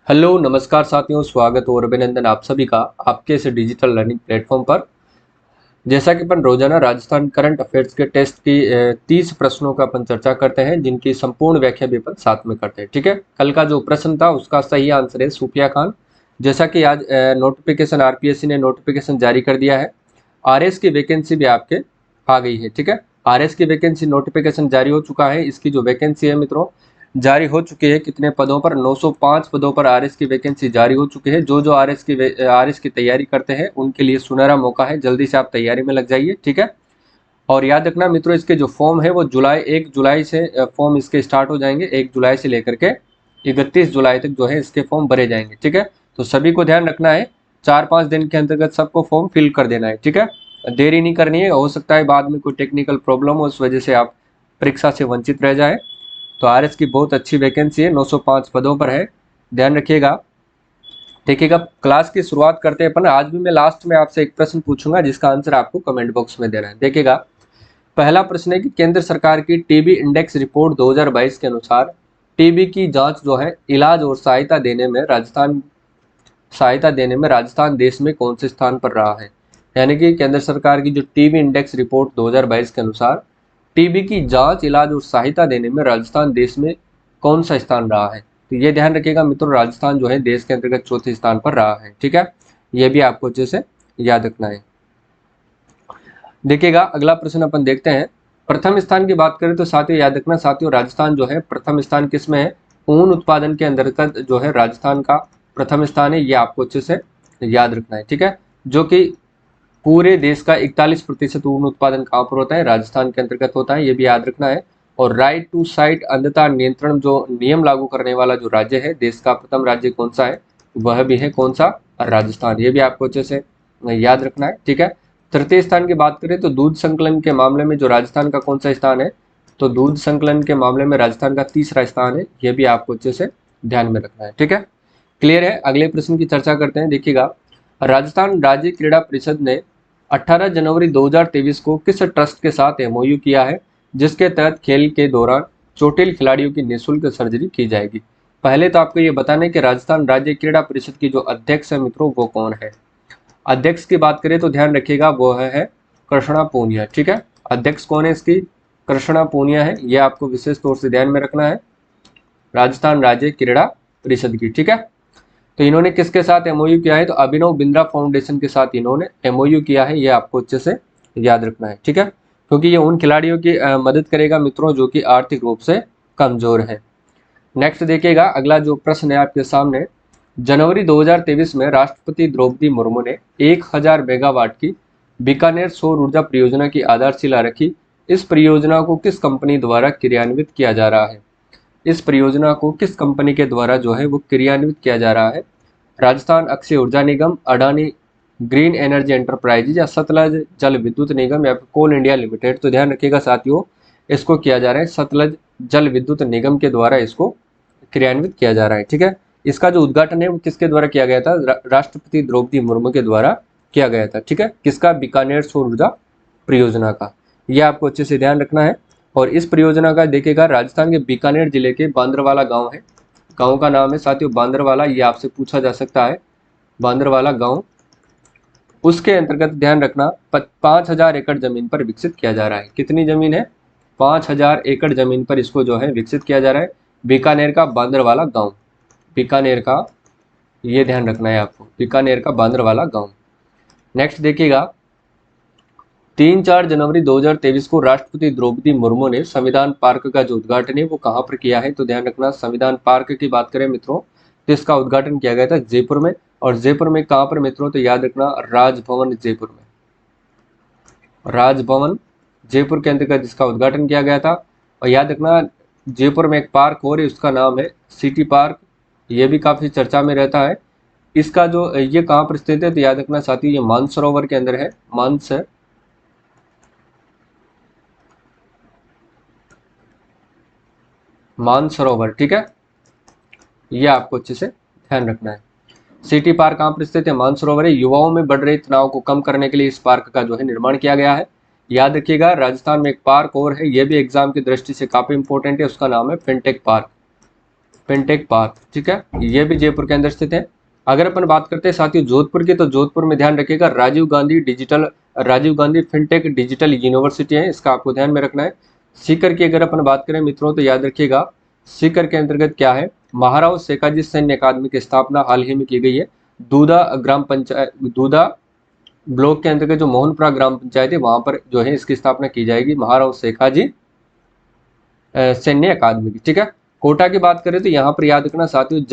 Hello नमस्कार साथियों, स्वागत और अभिनंदन आप सभी का आपके इस डिजिटल लर्निंग प्लेटफॉर्म पर। जैसा कि अपन रोजाना राजस्थान करंट अफेयर्स के टेस्ट की 30 प्रश्नों का अपन चर्चा करते हैं, जिनकी संपूर्ण व्याख्या भी अपन साथ में करते हैं। ठीक है, कल का जो प्रश्न था उसका सही आंसर है सूफिया खान। जैसा कि आज नोटिफिकेशन आरपीएससी ने नोटिफिकेशन जारी कर दिया है, आरएस की वैकेंसी भी आपके आ गई है। ठीक है, आरएस की वैकेंसी नोटिफिकेशन जारी हो चुका है। इसकी जो वैकेंसी है मित्रों जारी हो चुकी है, कितने पदों पर 905 पदों पर आरएस की वैकेंसी जारी हो चुकी है। जो जो आरएस की तैयारी करते हैं उनके लिए सुनहरा मौका है, जल्दी से आप तैयारी में लग जाइए। ठीक है, और याद रखना मित्रों, इसके जो फॉर्म है वो 1 जुलाई से फॉर्म इसके स्टार्ट हो जाएंगे। 1 जुलाई से लेकर के 31 जुलाई तक जो है इसके फॉर्म भरे जाएंगे। ठीक है, तो सभी को ध्यान रखना है, 4-5 दिन के अंतर्गत सबको फॉर्म फिल कर देना है। ठीक है, देरी नहीं करनी है, हो सकता है बाद में कोई टेक्निकल प्रॉब्लम हो, उस वजह से आप परीक्षा से वंचित रह जाए। तो आरएस की बहुत अच्छी वैकेंसी है, 905 पदों पर है, ध्यान रखिएगा। देखिएगा, क्लास की शुरुआत करते हैं अपन। आज भी मैं लास्ट में आपसे एक प्रश्न पूछूंगा जिसका आंसर आपको कमेंट बॉक्स में देना है। देखिएगा, पहला प्रश्न है कि केंद्र सरकार की टीबी इंडेक्स रिपोर्ट 2022 के अनुसार टीबी की जांच जो है इलाज और सहायता देने में राजस्थान देश में कौन से स्थान पर रहा है। यानी कि केंद्र सरकार की जो टीबी इंडेक्स रिपोर्ट 2022 के अनुसार टीबी की जांच, इलाज और सहायता देने में राजस्थान देश में कौन सा स्थान रहा है। तो ये ध्यान रखिएगा मित्रों, राजस्थान जो है देश के अंतर्गत चौथे स्थान पर रहा है। ठीक है, ये भी आपको अच्छे से याद रखना है। देखिएगा, अगला प्रश्न अपन देखते हैं। प्रथम स्थान की बात करें तो साथियों याद रखना, साथियों राजस्थान जो है प्रथम स्थान किस में है, ऊन उत्पादन के अंतर्गत जो है राजस्थान का प्रथम स्थान है। ये आपको अच्छे से याद रखना है। ठीक है, जो कि पूरे देश का 41% ऊन उत्पादन कहाँ पर होता है, राजस्थान के अंतर्गत होता है, ये भी याद रखना है। और राइट टू साइट अंधता नियंत्रण जो नियम लागू करने वाला जो राज्य है, देश का प्रथम राज्य कौन सा है, वह भी है कौन सा, राजस्थान। ये भी आपको अच्छे से याद रखना है। ठीक है, तृतीय स्थान की बात करें तो दूध संकलन के मामले में जो राजस्थान का कौन सा स्थान है, तो दूध संकलन के मामले में राजस्थान का तीसरा स्थान है। यह भी आपको अच्छे से ध्यान में रखना है। ठीक है, क्लियर है। अगले प्रश्न की चर्चा करते हैं। देखिएगा, राजस्थान राज्य क्रीड़ा परिषद ने 18 जनवरी 2023 को किस ट्रस्ट के साथ एमओयू किया है, जिसके तहत खेल के दौरान चोटिल खिलाड़ियों की निःशुल्क सर्जरी की जाएगी। पहले तो आपको ये बताना है कि राजस्थान राज्य क्रीड़ा परिषद की जो अध्यक्ष है मित्रों, वो कौन है। अध्यक्ष की बात करें तो ध्यान रखिएगा, वो है कृष्णा पूनिया। ठीक है, अध्यक्ष कौन है इसकी, कृष्णा पूनिया है। यह आपको विशेष तौर से ध्यान में रखना है, राजस्थान राज्य क्रीड़ा परिषद की। ठीक है, तो इन्होंने किसके साथ एमओयू किया है, तो अभिनव बिंद्रा फाउंडेशन के साथ इन्होंने एमओयू किया है। ये आपको अच्छे से याद रखना है। ठीक है, क्योंकि ये उन खिलाड़ियों की मदद करेगा मित्रों जो कि आर्थिक रूप से कमजोर है। नेक्स्ट देखिएगा, अगला जो प्रश्न है आपके सामने। जनवरी 2023 में राष्ट्रपति द्रौपदी मुर्मू ने 1000 मेगावाट की बीकानेर सौर ऊर्जा परियोजना की आधारशिला रखी। इस परियोजना को किस कंपनी द्वारा क्रियान्वित किया जा रहा है, इस परियोजना को किस कंपनी के द्वारा जो है वो क्रियान्वित किया जा रहा है। राजस्थान अक्षय ऊर्जा निगम, अडानी ग्रीन एनर्जी एंटरप्राइजेज या सतलज जल विद्युत निगम या कोल इंडिया लिमिटेड। तो ध्यान रखिएगा साथियों, इसको किया जा रहा है सतलज जल विद्युत निगम के द्वारा इसको क्रियान्वित किया जा रहा है। ठीक है, इसका जो उद्घाटन है वो किसके द्वारा किया गया था, राष्ट्रपति द्रौपदी मुर्मू के द्वारा किया गया था। ठीक है, किसका, बीकानेर सौर ऊर्जा परियोजना का। यह आपको अच्छे से ध्यान रखना है। और इस परियोजना का देखिएगा, राजस्थान के बीकानेर जिले के बांद्रवाला गांव है, गांव का नाम है साथियों बांद्रवाला। ये आपसे पूछा जा सकता है, बांद्रवाला गांव, उसके अंतर्गत ध्यान रखना 5000 एकड़ जमीन पर विकसित किया जा रहा है। कितनी जमीन है, 5000 एकड़ जमीन पर इसको जो है विकसित किया जा रहा है। बीकानेर का बांद्रवाला गांव, बीकानेर का, ये ध्यान रखना है आपको, बीकानेर का बांद्रवाला गांव। नेक्स्ट देखिएगा, 3-4 जनवरी 2023 को राष्ट्रपति द्रौपदी मुर्मू ने संविधान पार्क का जो उद्घाटन है वो कहाँ पर किया है, तो ध्यान रखना संविधान पार्क की बात करें मित्रों तो इसका उद्घाटन किया गया था जयपुर में। और जयपुर में कहाँ पर मित्रों, तो याद रखना राजभवन जयपुर में, राजभवन जयपुर के अंतर्गत इसका उद्घाटन किया गया था। और याद रखना जयपुर में एक पार्क और है, उसका नाम है सिटी पार्क, ये भी काफी चर्चा में रहता है। इसका जो ये कहाँ पर स्थित है, तो याद रखना साथियों ये मानसरोवर के अंदर है, मानसरोवर। ठीक है, ये आपको अच्छे से ध्यान रखना है। सिटी पार्क कहाँ पर स्थित है, मानसरोवर है। युवाओं में बढ़ रहे तनाव को कम करने के लिए इस पार्क का जो है निर्माण किया गया है। याद रखिएगा, राजस्थान में एक पार्क और है, ये भी एग्जाम की दृष्टि से काफी इंपॉर्टेंट है, उसका नाम है फिनटेक पार्क। फिनटेक पार्क, ठीक है, ये भी जयपुर के अंदर स्थित है। अगर अपन बात करते हैं साथियों जोधपुर की, तो जोधपुर में ध्यान रखिएगा Rajiv Gandhi fintech digital university है, इसका आपको ध्यान में रखना है। सीकर की अगर अपन बात करें मित्रों तो याद रखिएगा सीकर के अंतर्गत क्या है, महाराव शेखाजी सैन्य अकादमी की स्थापना हाल ही में की गई है। दूधा ग्राम पंचायत, दूधा ब्लॉक के अंतर्गत जो मोहनपुरा ग्राम पंचायत है वहां पर जो है इसकी स्थापना की जाएगी, महाराव शेखाजी सैन्य अकादमी की, ठीक है। कोटा की बात करें तो यहाँ पर याद रखना साथियों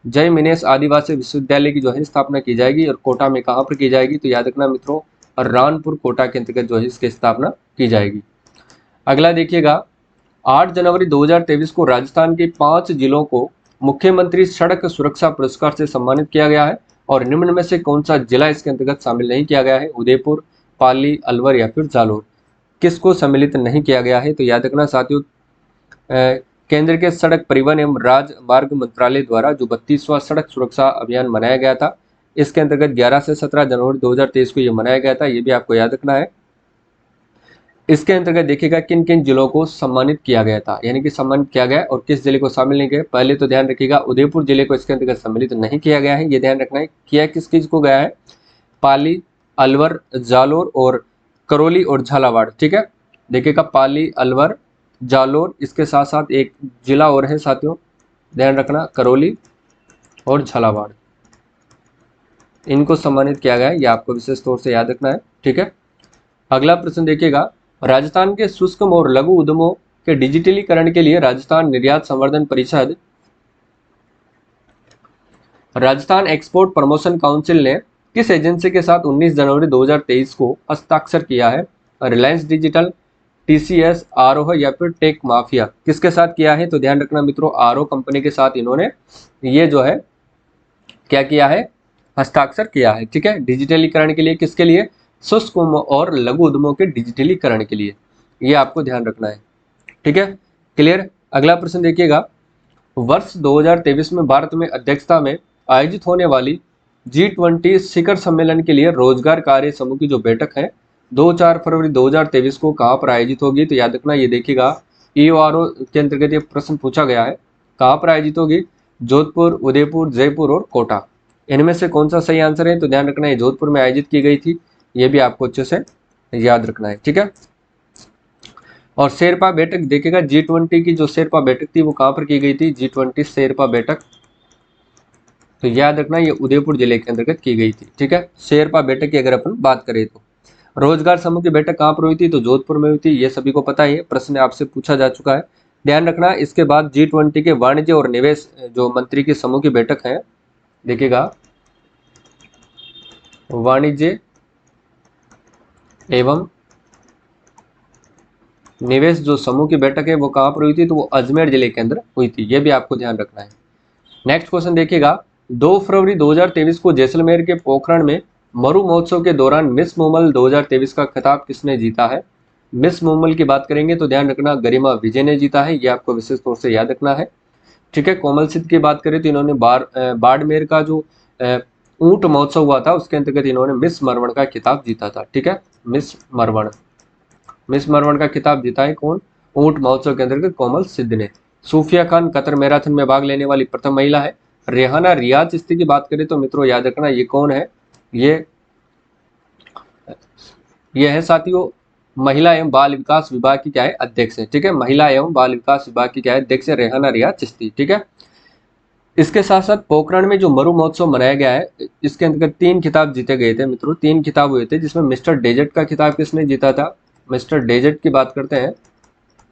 जय मिनेश आदिवासी विश्वविद्यालय की जो है स्थापना की जाएगी। और कोटा में कहाँ पर की जाएगी तो याद रखना मित्रों रानपुर कोटा के अंतर्गत जो है इसकी स्थापना की जाएगी। अगला देखिएगा 8 जनवरी 2023 को राजस्थान के 5 जिलों को मुख्यमंत्री सड़क सुरक्षा पुरस्कार से सम्मानित किया गया है। और निम्न में से कौन सा जिला इसके अंतर्गत शामिल नहीं किया गया है, उदयपुर, पाली, अलवर या फिर जालोर, किसको सम्मिलित नहीं किया गया है तो याद रखना साथियों केंद्र के सड़क परिवहन एवं राजमार्ग मंत्रालय द्वारा जो 32वां सड़क सुरक्षा अभियान मनाया गया था, इसके अंतर्गत 11 से 17 जनवरी 2023 को यह मनाया गया था, ये भी आपको याद रखना है। इसके अंतर्गत देखिएगा किन किन जिलों को सम्मानित किया गया था, यानी कि सम्मानित किया गया और किस जिले को शामिल नहीं किया। पहले तो ध्यान रखिएगा उदयपुर जिले को इसके अंतर्गत सम्मिलित नहीं किया गया है, ये ध्यान रखना है। किया किस किस को गया है, पाली, अलवर, जालोर और करौली और झालावाड़, ठीक है। देखिएगा पाली, अलवर, जालोर, इसके साथ साथ एक जिला और है साथियों, ध्यान रखना करौली और झालावाड़, इनको सम्मानित किया गया है, ये आपको विशेष तौर से याद रखना है, ठीक है। अगला प्रश्न देखिएगा राजस्थान के सूक्ष्म और लघु उद्यमों के डिजिटलीकरण के लिए राजस्थान निर्यात संवर्धन परिषद, राजस्थान एक्सपोर्ट प्रमोशन काउंसिल ने किस एजेंसी के साथ 19 जनवरी 2023 को हस्ताक्षर किया है, रिलायंस डिजिटल, टीसीएस, आरोह या फिर टेक माफिया, किसके साथ किया है तो ध्यान रखना मित्रों आरोह कंपनी के साथ इन्होंने ये जो है क्या किया है, हस्ताक्षर किया है, ठीक है। डिजिटलीकरण के लिए, किसके लिए, सूक्ष्म और लघु उद्यमों के डिजिटलीकरण के लिए, ये आपको ध्यान रखना है, ठीक है, क्लियर। अगला प्रश्न देखिएगा वर्ष 2023 में भारत में अध्यक्षता में आयोजित होने वाली G20 शिखर सम्मेलन के लिए रोजगार कार्य समूह की जो बैठक है 2-4 फरवरी 2023 को कहाँ पर आयोजित होगी तो याद रखना, ये देखिएगा EORO के अंतर्गत ये प्रश्न पूछा गया है, कहाँ पर आयोजित होगी, जोधपुर, उदयपुर, जयपुर और कोटा, इनमें से कौन सा सही आंसर है तो ध्यान रखना है जोधपुर में आयोजित की गई थी, ये भी आपको अच्छे से याद रखना है, ठीक है। और शेरपा बैठक देखिएगा G20 की जो शेरपा बैठक थी वो कहाँ पर की गई थी, G20 शेरपा बैठक, तो याद रखना ये उदयपुर जिले के अंतर्गत की गई थी, ठीक है। शेरपा बैठक की अगर अपन बात करें तो रोजगार समूह की बैठक कहाँ पर हुई थी तो जोधपुर में हुई थी, ये सभी को पता है, प्रश्न आपसे पूछा जा चुका है, ध्यान रखना। इसके बाद G20 के वाणिज्य और निवेश जो मंत्री की समूह की बैठक है, देखिएगा वाणिज्य एवं निवेश जो समूह की बैठक है वो कहाँ पर हुई थी तो वो अजमेर जिले के अंदर हुई थी, ये भी आपको ध्यान रखना है। नेक्स्ट क्वेश्चन देखिएगा 2 फरवरी 2023 को जैसलमेर के पोखरण में मरु महोत्सव के दौरान मिस मूमल 2023 का खिताब किसने जीता है। मिस मूमल की बात करेंगे तो ध्यान रखना गरिमा विजय ने जीता है, ये आपको विशेष तौर से याद रखना है, ठीक है। कोमल सिद्ध की बात करें तो इन्होंने बाड़मेर का जो ऊंट महोत्सव हुआ था उसके अंतर्गत इन्होंने मिस मरवण का खिताब जीता था, ठीक है। मिस मरवण का खिताब जीता है कौन, ऊंट महोत्सव के अंतर्गत कोमल सिद्ध ने। सूफिया खान कतर मैराथन में भाग लेने वाली प्रथम महिला है। रेहाना रियाज चिश्ती की बात करें तो मित्रों याद रखना ये कौन है, ये है साथियों महिला एवं बाल विकास विभाग की क्या है अध्यक्ष है, ठीक है। महिला एवं बाल विकास विभाग की क्या है अध्यक्ष है, रेहाना रियाज चिश्ती, ठीक है। इसके साथ साथ पोखरण में जो मरु महोत्सव मनाया गया है इसके अंतर्गत 3 खिताब जीते गए थे मित्रों, 3 खिताब हुए थे, जिसमें मिस्टर डेजर्ट का खिताब किसने जीता था, मिस्टर डेजर्ट की बात करते हैं,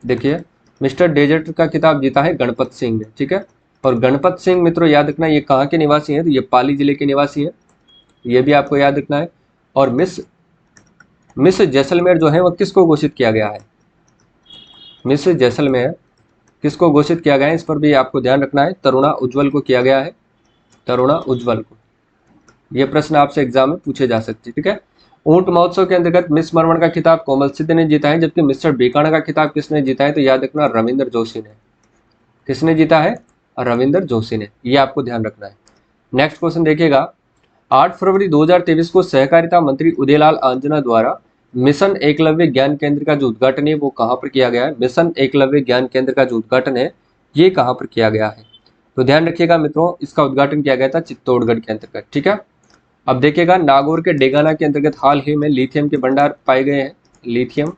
देखिए मिस्टर डेजर्ट का खिताब जीता है गणपत सिंह ने, ठीक है। और गणपत सिंह मित्रों याद रखना ये कहाँ के निवासी हैं तो ये पाली जिले के निवासी हैं, ये भी आपको याद रखना है। और मिस जैसलमेर जो है वो किसको घोषित किया गया है, मिस जैसलमेर किसको घोषित किया गया है, इस पर भी आपको ध्यान रखना है, तरुणा उज्ज्वल को किया गया है, तरुणा उज्ज्वल को, ये प्रश्न आपसे एग्जाम में पूछे जा सकते हैं, ठीक है। ऊंट महोत्सव के अंतर्गत मिस मरवण का खिताब कोमल सिद्ध ने जीता है, जबकि मिस्टर बीकाणा का खिताब किसने जीता है तो याद रखना रविंद्र जोशी ने, किसने जीता है, रविंद्र जोशी ने, ये आपको ध्यान रखना है। नेक्स्ट क्वेश्चन देखिएगा 8 फरवरी 2023 को सहकारिता मंत्री उदयलाल आंजना द्वारा मिशन एकलव्य ज्ञान केंद्र का जो उद्घाटन है वो कहाँ पर किया गया है, मिशन एकलव्य ज्ञान केंद्र का जो उद्घाटन है ये कहाँ पर किया गया है? तो ध्यान रखिएगा मित्रों, इसका उद्घाटन किया गया था चित्तौड़गढ़ के अंतर्गत। ठीक है, अब देखिएगा नागौर के डेगाना के अंतर्गत हाल ही में लिथियम के भंडार पाए गए हैं। लिथियम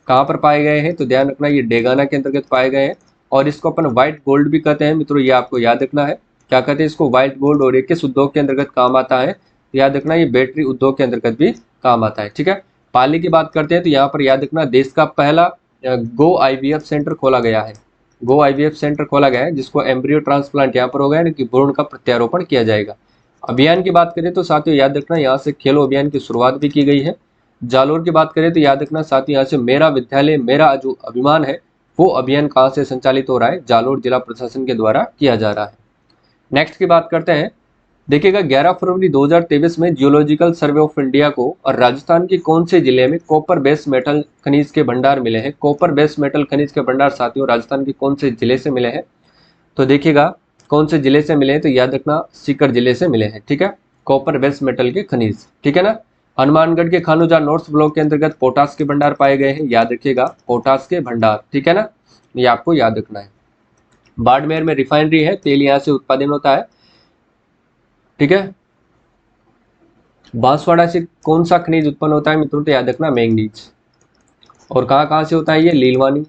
कहाँ पर पाए गए हैं? तो ध्यान रखना ये डेगाना के अंतर्गत पाए गए हैं, और इसको अपन व्हाइट गोल्ड भी कहते हैं मित्रों, ये आपको याद रखना है। क्या कहते हैं इसको? White gold. और ये किस उद्योग के अंतर्गत काम आता है? याद रखना ये बैटरी उद्योग के अंतर्गत भी काम आता है। ठीक है, पाली की बात करते हैं तो यहाँ पर याद रखना देश का पहला गो IVF सेंटर खोला गया है। गो IVF सेंटर खोला गया है, जिसको एम्ब्रियो ट्रांसप्लांट यहाँ पर होगा, यानी कि भ्रूण का प्रत्यारोपण किया जाएगा। अभियान की बात करें तो साथियों याद रखना यहाँ से खेलो अभियान की शुरुआत भी की गई है। जालोर की बात करें तो याद रखना साथियों यहाँ से मेरा विद्यालय मेरा जो अभिमान है वो अभियान कहाँ से संचालित हो रहा है? जालोर जिला प्रशासन के द्वारा किया जा रहा है। नेक्स्ट की बात करते हैं, देखिएगा 11 फरवरी 2023 में जियोलॉजिकल सर्वे ऑफ इंडिया को और राजस्थान के कौन से जिले में कॉपर बेस मेटल खनिज के भंडार मिले हैं? कॉपर बेस मेटल खनिज के भंडार साथियों राजस्थान के कौन से जिले से मिले हैं? तो देखिएगा कौन से जिले से मिले हैं, तो याद रखना सीकर जिले से मिले हैं। ठीक है, कॉपर बेस मेटल के खनिज। ठीक है ना। हनुमानगढ़ के खानोजा नॉर्थ ब्लॉक के अंतर्गत पोटास के भंडार पाए गए हैं, याद रखिएगा पोटास के भंडार। ठीक है ना, ये आपको याद रखना है। बाड़मेर में रिफाइनरी है, तेल यहाँ से उत्पादन होता है। ठीक है, बांसवाड़ा से कौन सा खनिज उत्पन्न होता है मित्रों? तो याद रखना मैंगनीज। और कहाँ कहाँ से होता है ये? लीलवानी,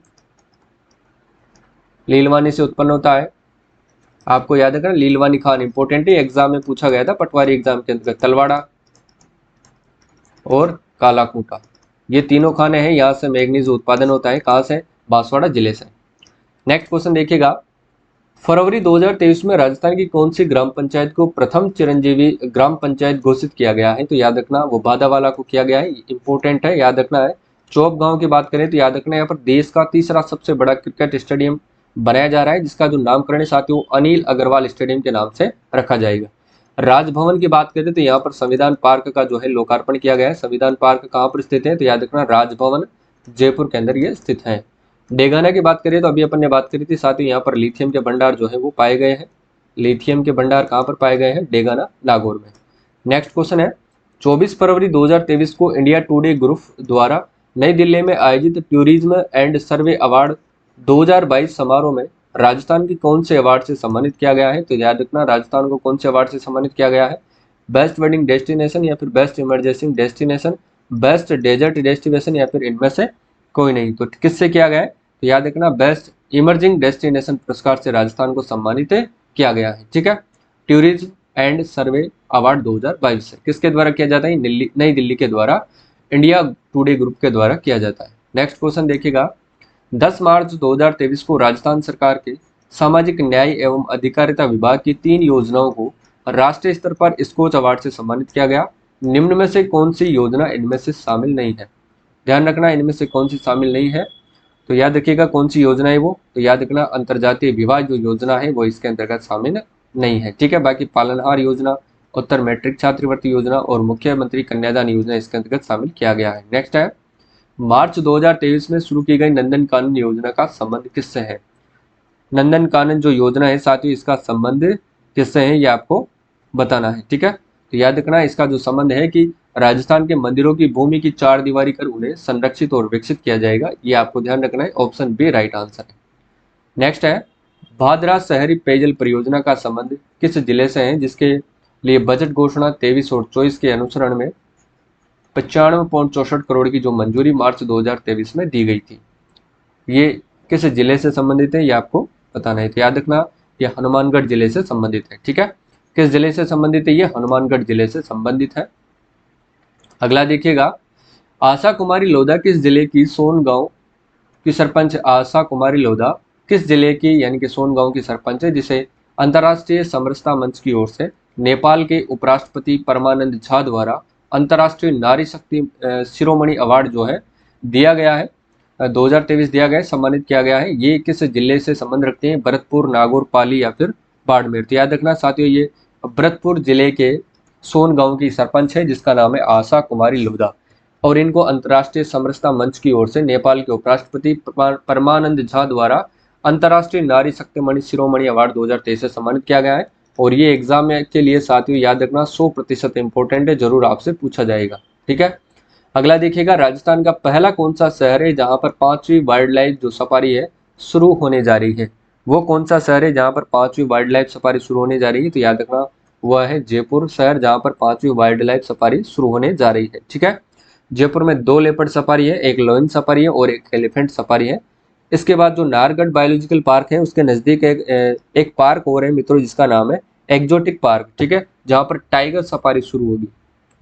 लीलवानी से उत्पन्न होता है। आपको याद रखना लीलवानी खान इंपॉर्टेंट है, एग्जाम में पूछा गया था पटवारी एग्जाम के अंतर्गत। तलवाड़ा और कालाकूटा, ये तीनों खाने हैं, यहाँ से मैग्नीज उत्पादन होता है। कहाँ से? बांसवाड़ा जिले से। नेक्स्ट क्वेश्चन देखिएगा, फरवरी 2023 में राजस्थान की कौन सी ग्राम पंचायत को प्रथम चिरंजीवी ग्राम पंचायत घोषित किया गया है? तो याद रखना वो बादावाला को किया गया है, इंपॉर्टेंट है, याद रखना है। चौप गांव की बात करें तो याद रखना यहाँ पर देश का तीसरा सबसे बड़ा क्रिकेट स्टेडियम बनाया जा रहा है, जिसका जो नामकरण साथियों अनिल अग्रवाल स्टेडियम के नाम से रखा जाएगा। राजभवन की बात करें तो यहाँ पर संविधान पार्क का जो है लोकार्पण किया गया है। संविधान पार्क कहाँ पर स्थित है? तो याद रखना राजभवन जयपुर के अंदर ये स्थित है। डेगाना की बात करें तो अभी अपन ने बात करी थी साथ ही यहाँ पर लिथियम के भंडार जो है वो पाए गए हैं। लिथियम के भंडार कहाँ पर पाए गए हैं? डेगाना नागौर में। नेक्स्ट क्वेश्चन है, 24 फरवरी 2023 को इंडिया टुडे ग्रुप द्वारा नई दिल्ली में आयोजित टूरिज्म एंड सर्वे अवार्ड 2022 समारोह में राजस्थान की कौन से अवार्ड से सम्मानित किया गया है? तो याद रखना राजस्थान को कौन से अवार्ड से सम्मानित किया गया है? बेस्ट वेडिंग डेस्टिनेशन, या फिर best emergency destination, best desert destination, या फिर इनमें से कोई नहीं। तो किससे किया गया है? तो याद रखना बेस्ट इमर्जिंग डेस्टिनेशन पुरस्कार से राजस्थान को सम्मानित किया गया है। ठीक है, टूरिज्म एंड सर्वे अवार्ड 2022 से किसके द्वारा किया जाता है? नई दिल्ली के द्वारा, इंडिया टुडे ग्रुप के द्वारा किया जाता है। नेक्स्ट क्वेश्चन देखिएगा, 10 मार्च 2023 को राजस्थान सरकार के सामाजिक न्याय एवं अधिकारिता विभाग की 3 योजनाओं को राष्ट्रीय स्तर पर स्कोच अवार्ड से सम्मानित किया गया। निम्न में से कौन सी योजना इनमें से शामिल नहीं है? ध्यान रखना इनमें से कौन सी शामिल नहीं है। तो याद रखिएगा कौन सी योजना है वो? तो याद रखना अंतर्जातीय विवाह जो योजना है वो इसके अंतर्गत शामिल नहीं है। ठीक है, बाकी पालनहार योजना, उत्तर मैट्रिक छात्रवृत्ति योजना और मुख्यमंत्री कन्यादान योजना इसके अंतर्गत शामिल किया गया है। नेक्स्ट है, मार्च 2023 में शुरू की गई नंदन कानन योजना का संबंध किससे है? नंदन कानन जो योजना है साथियों इसका संबंध किससे है ये आपको बताना है। ठीक है, तो याद रखना इसका जो संबंध है कि राजस्थान के मंदिरों की भूमि की 4 दीवारी कर उन्हें संरक्षित और विकसित किया जाएगा, ये आपको ध्यान रखना है। ऑप्शन बी राइट आंसर है। नेक्स्ट है, भादरा शहरी पेयजल परियोजना का संबंध किस जिले से है, जिसके लिए बजट घोषणा 23 और 24 के अनुसरण में 95.64 करोड़ की जो मंजूरी मार्च 2023 में दी गई थी, ये किस जिले से संबंधित है ये आपको बताना है। तो याद रखना ये हनुमानगढ़ जिले से संबंधित है। ठीक है, किस जिले से संबंधित है? ये हनुमानगढ़ जिले से संबंधित है। अगला देखिएगा, आशा कुमारी लोधा किस जिले की सोन गांव की सरपंच? आशा कुमारी लोधा किस जिले की यानी कि सोन गांव की सरपंच है, जिसे अंतर्राष्ट्रीय समरसता मंच की ओर से नेपाल के उपराष्ट्रपति परमानंद झा द्वारा अंतर्राष्ट्रीय नारी शक्ति शिरोमणि अवार्ड जो है दिया गया है, 2023 दिया गया है, सम्मानित किया गया है। ये किस जिले से संबंध रखते हैं? भरतपुर, नागौर, पाली या फिर बाड़मेर। तो याद रखना साथियों ये भरतपुर जिले के सोन गांव की सरपंच है जिसका नाम है आशा कुमारी लोधा, और इनको अंतर्राष्ट्रीय समरसता मंच की ओर से नेपाल के उपराष्ट्रपति परमानंद झा द्वारा अंतर्राष्ट्रीय नारी शक्तिमणि शिरोमणि अवार्ड 2023 से सम्मानित किया गया है। और ये एग्जाम के लिए साथियों याद रखना 100% इंपॉर्टेंट है, जरूर आपसे पूछा जाएगा। ठीक है, अगला देखिएगा, राजस्थान का पहला कौन सा शहर है जहां पर 5वीं वाइल्ड लाइफ जो सफारी है शुरू होने जा रही है? वो कौन सा शहर है जहाँ पर 5वीं वाइल्ड लाइफ सफारी शुरू होने जा रही है? तो याद रखना वह है जयपुर शहर, जहाँ पर 5वीं वाइल्ड लाइफ सफारी शुरू होने जा रही है। ठीक है, जयपुर में 2 लेपर्ड सफारी है, एक लोइन सफारी है और एक एलिफेंट सफारी है। इसके बाद जो नाहरगढ़ बायोलॉजिकल पार्क है उसके नज़दीक एक पार्क और है मित्रों जिसका नाम है एक्जोटिक पार्क। ठीक है, जहाँ पर टाइगर सफारी शुरू होगी,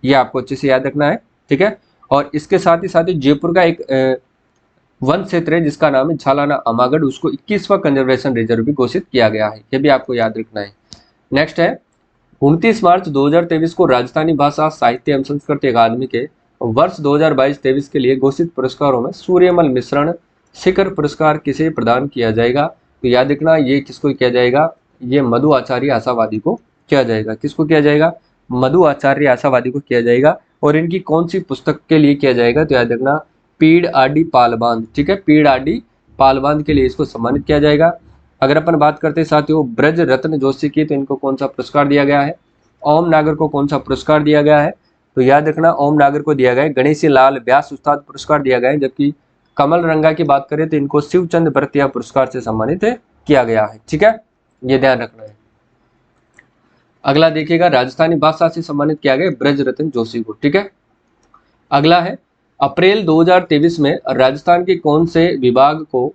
ये आपको अच्छे से याद रखना है। ठीक है, और इसके साथ ही जयपुर का एक वन क्षेत्र है जिसका नाम है झालाना अमागढ़, उसको 21वां कंजर्वेशन रिजर्व भी घोषित किया गया है, ये भी आपको याद रखना है। नेक्स्ट है 29 मार्च 2023 को राजस्थानी भाषा साहित्य एवं संस्कृति अकादमी के वर्ष 2022-23 के लिए घोषित पुरस्कारों में सूर्यमल मिश्रण शिखर पुरस्कार किसे प्रदान किया जाएगा? तो याद रखना ये किसको किया जाएगा? ये मधु आचार्य आशावादी को किया जाएगा। किसको किया जाएगा? मधु आचार्य आशावादी को किया जाएगा। और इनकी कौन सी पुस्तक के लिए किया जाएगा? तो याद रखना पीड़ आडी पालबांध। ठीक है, पीड़ आडी पालबांध के लिए इसको सम्मानित किया जाएगा। अगर अपन बात करते हैं साथियों ब्रज रत्न जोशी की, तो इनको कौन सा पुरस्कार दिया गया है? ओम नागर को कौन सा पुरस्कार दिया गया है? तो याद रखना ओम नागर को दिया गया है गणेशी लाल व्यास उस्ताद पुरस्कार दिया गया है। जबकि कमल रंगा की बात करें तो इनको शिवचंद भरतिया पुरस्कार से सम्मानित किया गया है। ठीक है, ये ध्यान रखना है। अगला देखिएगा राजस्थानी भाषा से सम्मानित किया गया ब्रज रत्न जोशी को। ठीक है, अगला है अप्रैल 2023 में राजस्थान के कौन से विभाग को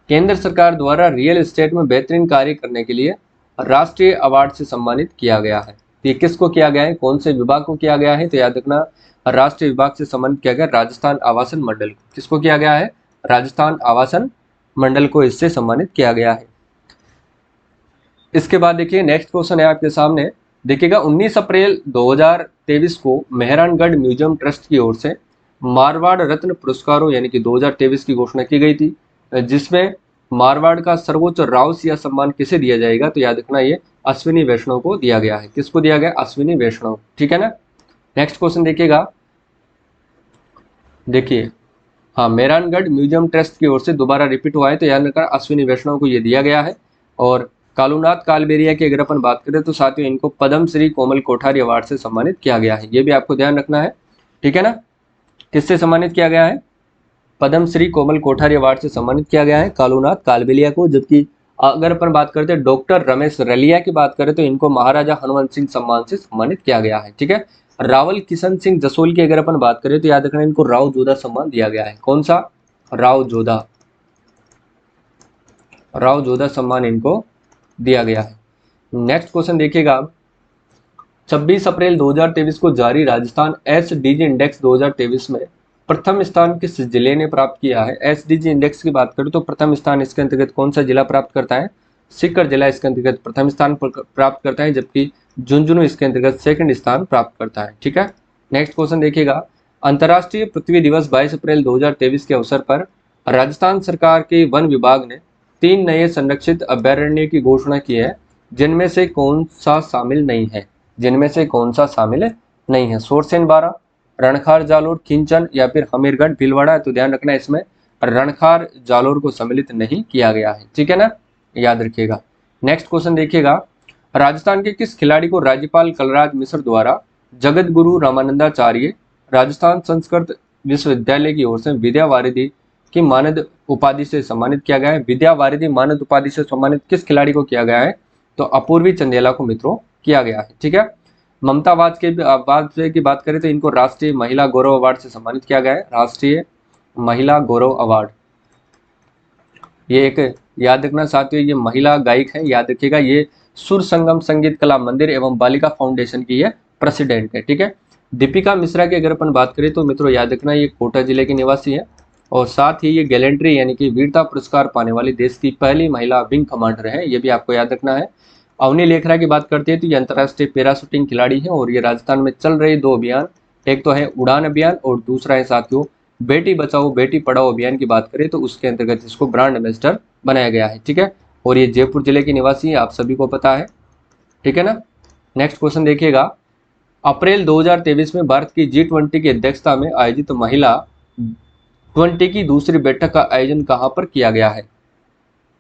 केंद्र सरकार द्वारा रियल एस्टेट में बेहतरीन कार्य करने के लिए राष्ट्रीय अवार्ड से सम्मानित किया गया है? ये किसको किया गया है? कौन से विभाग को किया गया है? तो याद रखना राष्ट्रीय विभाग से सम्मानित किया गया राजस्थान आवासन मंडल को। किसको किया गया है? राजस्थान आवासन मंडल को इससे सम्मानित किया गया है। इसके बाद देखिए नेक्स्ट क्वेश्चन है आपके सामने, देखिएगा 19 अप्रैल 2023 को मेहरानगढ़ म्यूजियम ट्रस्ट की ओर से मारवाड़ रत्न पुरस्कारों यानी कि 2023 की घोषणा की गई थी, जिसमें मारवाड़ का सर्वोच्च रावसिया सम्मान किसे दिया जाएगा? तो याद रखना ये अश्विनी वैष्णव को दिया गया है। किसको दिया गया? अश्विनी वैष्णव। ठीक है ना। नेक्स्ट क्वेश्चन देखिएगा, देखिए हाँ मेहरानगढ़ म्यूजियम ट्रस्ट की ओर से दोबारा रिपीट हुआ है, तो याद रखना अश्विनी वैष्णव को ये दिया गया है। और कालूनाथ कालबेरिया की अगर अपन बात करें तो साथियों इनको पद्म श्री कोमल कोठारी अवार्ड से सम्मानित किया गया है, ये भी आपको ध्यान रखना है। ठीक है ना, किससे सम्मानित किया गया है? पद्म श्री कोमल कोठारी अवार्ड से सम्मानित किया गया है कालूनाथ कालबेलिया को। जबकि अगर अपन बात करते हैं डॉक्टर रमेश रलिया की बात करें तो इनको महाराजा हनुवंत सिंह सम्मान से सम्मानित किया गया है। ठीक है, रावल किशन सिंह जसोल की अगर अपन बात करें तो याद रखना इनको राव जोधा सम्मान दिया गया है। कौन सा? राव जोधा, राव जोधा सम्मान इनको दिया गया है। नेक्स्ट क्वेश्चन देखिएगा, 26 अप्रैल 2023 को जारी राजस्थान एसडीजी इंडेक्स 2023 में प्रथम स्थान किस जिले ने प्राप्त किया है? एसडीजी इंडेक्स की बात करें तो प्रथम स्थान इसके अंतर्गत कौन सा जिला प्राप्त करता है? सीकर जिला इसके अंतर्गत प्रथम स्थान प्राप्त करता है, जबकि झुंझुनू इसके अंतर्गत सेकंड स्थान प्राप्त करता है। ठीक है, नेक्स्ट क्वेश्चन देखिएगा, अंतर्राष्ट्रीय पृथ्वी दिवस 22 अप्रैल 2023 के अवसर पर राजस्थान सरकार के वन विभाग ने 3 नए संरक्षित अभयारण्य की घोषणा की है, जिनमें से कौन सा शामिल नहीं है? जिनमें से कौन सा शामिल नहीं है? सोरसेन 12, रणखार जालोर, खिंचन या फिर हमीरगढ़ भीलवाड़ा। तो ध्यान रखना इसमें रणखार जालोर को सम्मिलित नहीं किया गया है। ठीक है ना, याद रखिएगा। नेक्स्ट क्वेश्चन देखिएगा, राजस्थान के किस खिलाड़ी को राज्यपाल कलराज मिश्र द्वारा जगत गुरु रामानंदाचार्य राजस्थान संस्कृत विश्वविद्यालय की ओर से विद्या वारिधि की मानद उपाधि से सम्मानित किया गया है? विद्या वारिधि मानद उपाधि से सम्मानित किस खिलाड़ी को किया गया है? तो अपूर्वी चंदेला को मित्रों किया गया है। ठीक है, ममता वाजपेयी की बात करें तो इनको राष्ट्रीय महिला गौरव अवार्ड से सम्मानित किया गया है, राष्ट्रीय महिला गौरव अवार्ड। ये एक याद रखना साथियों ये महिला गायक है, याद रखिएगा। ये सुर संगम संगीत कला मंदिर एवं बालिका फाउंडेशन की ये प्रेसिडेंट है। ठीक है, दीपिका मिश्रा की अगर अपन बात करें तो मित्रों याद रखना ये कोटा जिले की निवासी है और साथ ही ये गैलेंट्री यानी कि वीरता पुरस्कार पाने वाली देश की पहली महिला विंग कमांडर है, ये भी आपको याद रखना है। अवनी लेखरा की बात करते हैं तो ये अंतर्राष्ट्रीय पैराशूटिंग खिलाड़ी है और ये राजस्थान में चल रहे 2 अभियान, एक तो है उड़ान अभियान और दूसरा है साथियों बेटी बचाओ बेटी पढ़ाओ अभियान की बात करें तो उसके अंतर्गत इसको ब्रांड एम्बेसडर बनाया गया है। ठीक है, और ये जयपुर जिले की निवासी है, आप सभी को पता है। ठीक है ना, नेक्स्ट क्वेश्चन देखिएगा, अप्रैल 2023 में भारत की G20 की अध्यक्षता में आयोजित महिला 20 की दूसरी बैठक का आयोजन कहां पर किया गया है?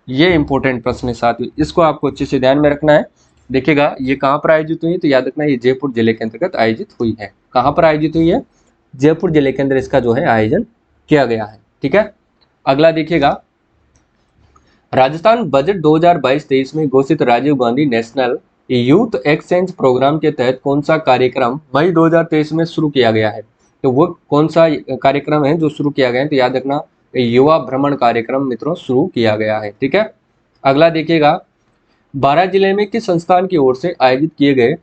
ये इंपॉर्टेंट प्रश्न है साथियों, इसको आपको अच्छे से ध्यान में रखना है। देखिएगा ये कहां पर आयोजित हुई है? तो याद रखना ये जयपुर जिले के अंतर्गत आयोजित हुई है। कहां पर आयोजित हुई है? जयपुर जिले के अंदर इसका जो है आयोजन किया गया है। ठीक है, अगला देखिएगा, राजस्थान बजट 2022-23 में घोषित Rajiv Gandhi national youth exchange programme के तहत कौन सा कार्यक्रम मई 2023 में शुरू किया गया है? तो वो कौन सा कार्यक्रम है जो शुरू किया गया है? तो याद रखना, युवा भ्रमण कार्यक्रम मित्रों शुरू किया गया है। ठीक है, अगला देखिएगा, बारां जिले में किस संस्थान की ओर से आयोजित किए गए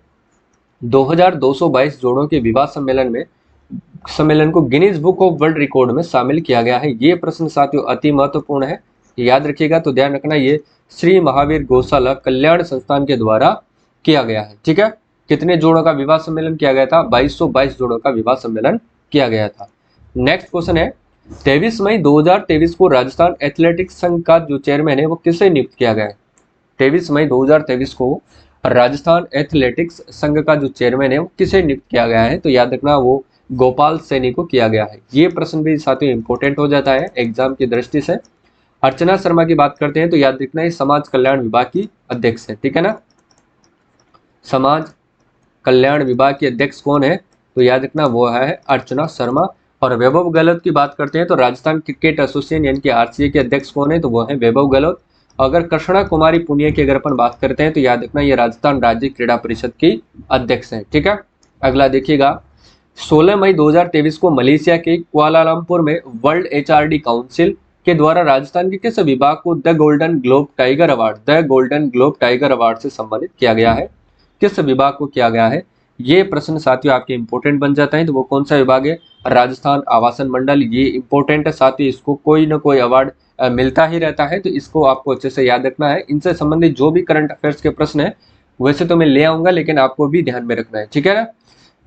2222 जोड़ों के विवाह सम्मेलन को Guinness book of world record में शामिल किया गया है? ये प्रश्न साथियों अति महत्वपूर्ण है, याद रखिएगा। तो ध्यान रखना, ये श्री महावीर गौशाला कल्याण संस्थान के द्वारा किया गया है। ठीक है, कितने जोड़ों का विवाह सम्मेलन किया गया था? 2222 जोड़ों का विवाह सम्मेलन किया गया था। नेक्स्ट क्वेश्चन है, 23 मई 2023 को राजस्थान एथलेटिक्स संघ का जो चेयरमैन है वो किसे नियुक्त किया गया है? 23 मई 2023 को राजस्थान एथलेटिक्स संघ का जो चेयरमैन है वो किसे नियुक्त किया गया है? तो याद रखना, वो गोपाल सैनी को किया गया है। ये प्रश्न भी साथियों इंपॉर्टेंट हो जाता है एग्जाम की दृष्टि से। अर्चना शर्मा की बात करते हैं तो याद रखना, ये समाज कल्याण विभाग की अध्यक्ष है। ठीक है ना, समाज कल्याण विभाग की अध्यक्ष कौन है? तो याद रखना, वो है अर्चना शर्मा। और वैभव गहलोत की बात करते हैं तो राजस्थान क्रिकेट एसोसिएशन यानी कि आरसीए के अध्यक्ष कौन है? तो वो है वैभव गहलोत। अगर कृष्णा कुमारी पुनिया की अगर अपन बात करते हैं तो याद रखना, ये राजस्थान राज्य क्रीड़ा परिषद की अध्यक्ष है। ठीक है, अगला देखिएगा, 16 मई 2023 को मलेशिया के कुआलालंपुर में वर्ल्ड एचआरडी काउंसिल के द्वारा राजस्थान के किस विभाग को the golden globe tiger award से सम्मानित किया गया है? किस विभाग को किया गया है? ये प्रश्न साथियों आपके इंपॉर्टेंट बन जाता है। तो वो कौन सा विभाग है? राजस्थान आवासन मंडल। ये इंपॉर्टेंट है साथियों, इसको कोई ना कोई अवार्ड मिलता ही रहता है, तो इसको आपको अच्छे से याद रखना है। इनसे संबंधित जो भी करंट अफेयर्स के प्रश्न है वैसे तो मैं ले आऊंगा, लेकिन आपको भी ध्यान में रखना है। ठीक है ना,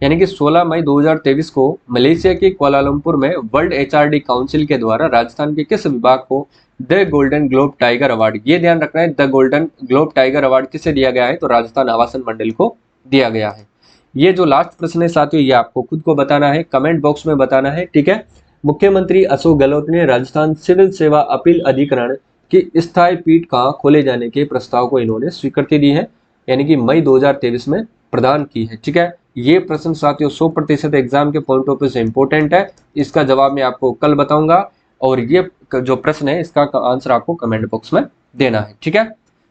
यानी कि 16 मई 2023 को मलेशिया के कुआलालंपुर में वर्ल्ड एचआरडी काउंसिल के द्वारा राजस्थान के किस विभाग को the golden globe tiger award, ये ध्यान रखना है, the golden globe tiger award किसे दिया गया है? तो राजस्थान आवासन मंडल को दिया गया है। ये जो लास्ट प्रश्न है साथियों, ये आपको खुद को बताना है, कमेंट बॉक्स में बताना है। ठीक है, मुख्यमंत्री अशोक गहलोत ने राजस्थान सिविल सेवा अपील अधिकरण की स्थायी पीठ का खोले जाने के प्रस्ताव को इन्होंने स्वीकृति दी है, यानी कि मई 2023 में प्रदान की है। ठीक है, ये प्रश्न साथियों 100% एग्जाम के पॉइंट ऑफ व्यू से इंपॉर्टेंट है। इसका जवाब मैं आपको कल बताऊंगा, और ये जो प्रश्न है इसका आंसर आपको कमेंट बॉक्स में देना है। ठीक है,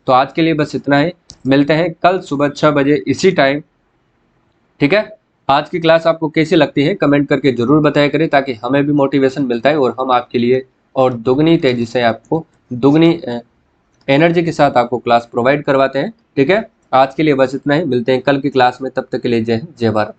तो आज के लिए बस इतना ही, मिलते हैं कल सुबह 6 बजे इसी टाइम। ठीक है, आज की क्लास आपको कैसी लगती है कमेंट करके जरूर बताया करें, ताकि हमें भी मोटिवेशन मिलता है और हम आपके लिए और दुगनी तेजी से आपको दुगनी एनर्जी के साथ आपको क्लास प्रोवाइड करवाते हैं। ठीक है, आज के लिए बस इतना ही, मिलते हैं कल की क्लास में, तब तक के लिए जय हिंद जय भारत।